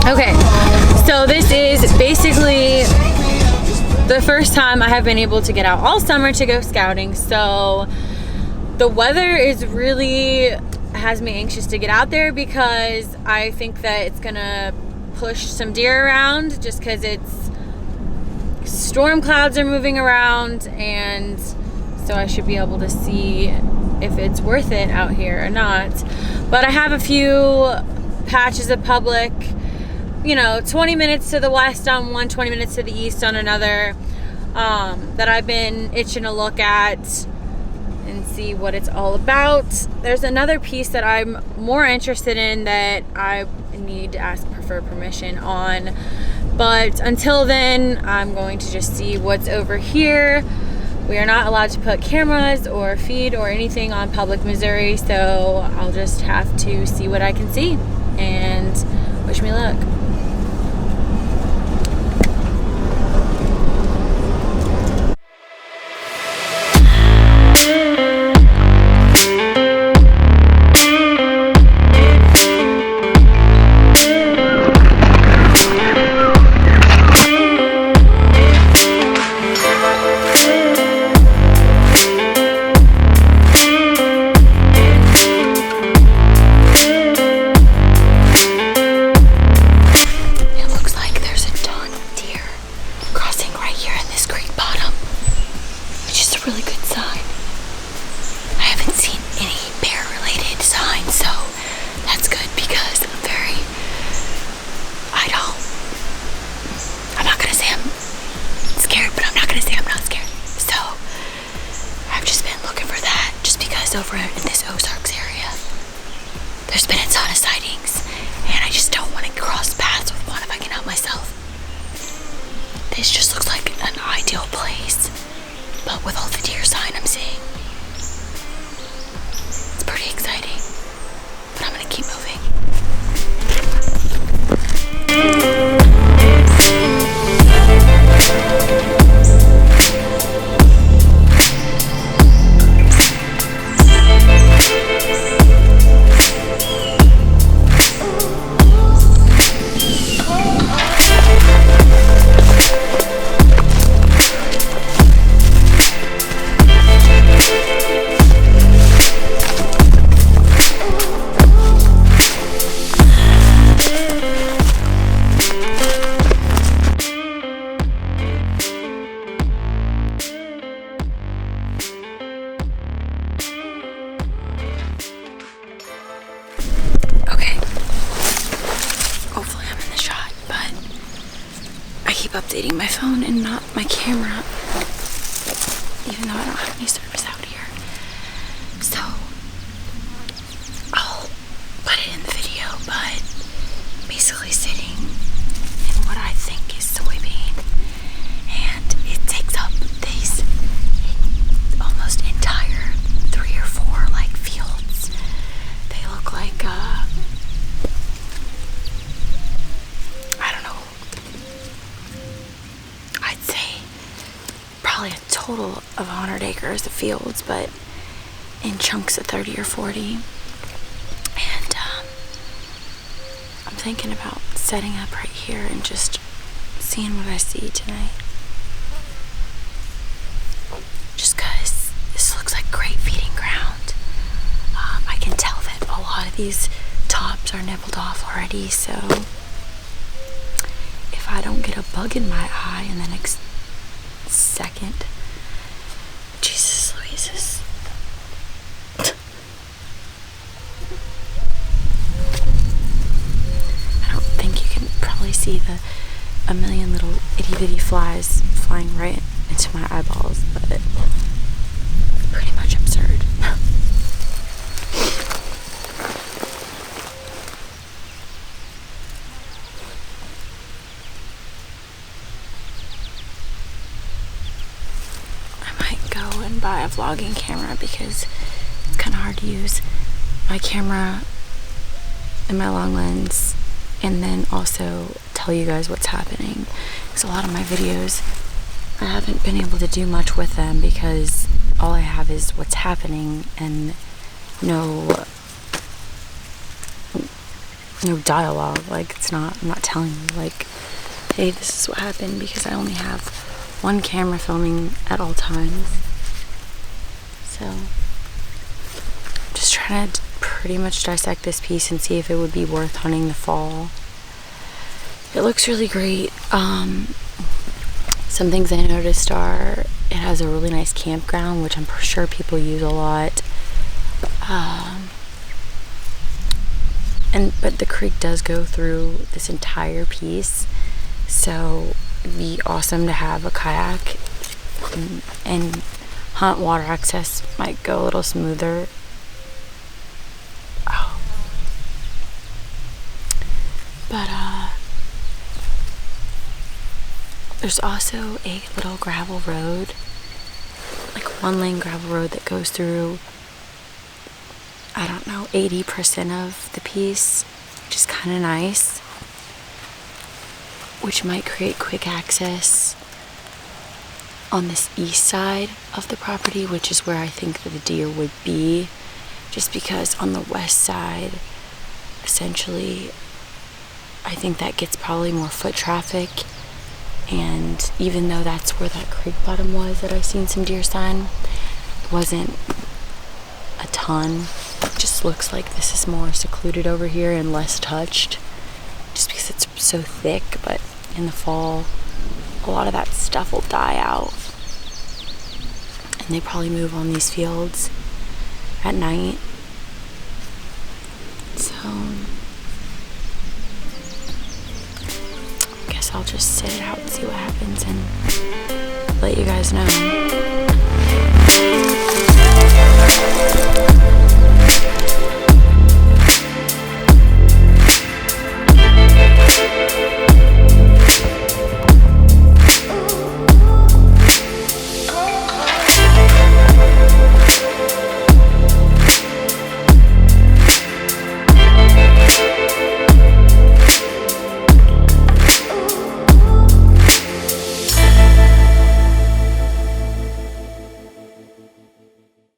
Okay, so this is basically the first time I have been able to get out all summer to go scouting. So the weather is really has me anxious to get out there because I think that it's gonna push some deer around just because it's storm clouds are moving around, and so I should be able to see if it's worth it out here or not. But I have a few patches of public, you know, 20 minutes to the west on one, 20 minutes to the east on another, that I've been itching to look at and see what it's all about. There's another piece that I'm more interested in that I need to ask for permission on, but until then I'm going to just see what's over here. We are not allowed to put cameras or feed or anything on public Missouri, so I'll just have to see what I can see, and wish me luck. Over in this Ozarks area, there's been a ton of sightings, and I just don't want to cross paths with one if I can help myself. This just looks like an ideal place, but with all the deer sign I'm seeing, it's pretty exciting, but I'm gonna keep moving. Updating my phone and not my camera, even though I don't have any service out here. So I'll put it in the video, but basically sitting in what I think is soybean, and it takes up these almost entire 3 or 4 like fields. They look like probably a total of 100 acres of fields, but in chunks of 30 or 40. And I'm thinking about setting up right here and just seeing what I see tonight. Just because this looks like great feeding ground. I can tell that a lot of these tops are nibbled off already, so if I don't get a bug in my eye in the next second. Jesus Louises. I don't think you can probably see a million little itty bitty flies flying right into my eyeballs, but it's pretty much absurd. And buy a vlogging camera because it's kind of hard to use my camera and my long lens and then also tell you guys what's happening, because a lot of my videos I haven't been able to do much with them because all I have is what's happening and no no dialogue. Like, it's not, I'm not telling you, like, hey, this is what happened, because I only have one camera filming at all times. So, just trying to pretty much dissect this piece and see if it would be worth hunting the fall. It looks really great. Some things I noticed are it has a really nice campground, which I'm sure people use a lot. But the creek does go through this entire piece, so it'd be awesome to have a kayak and hunt. Water access might go a little smoother. Oh. But there's also a little gravel road, like 1-lane gravel road that goes through, I don't know, 80% of the piece, which is kind of nice, which might create quick access on this east side of the property, which is where I think that the deer would be, just because on the west side, essentially, I think that gets probably more foot traffic. And even though that's where that creek bottom was that I've seen some deer sign, it wasn't a ton. It just looks like this is more secluded over here and less touched, just because it's so thick. But in the fall, a lot of that stuff will die out, and they probably move on these fields at night. So I'll just sit it out and see what happens and let you guys know.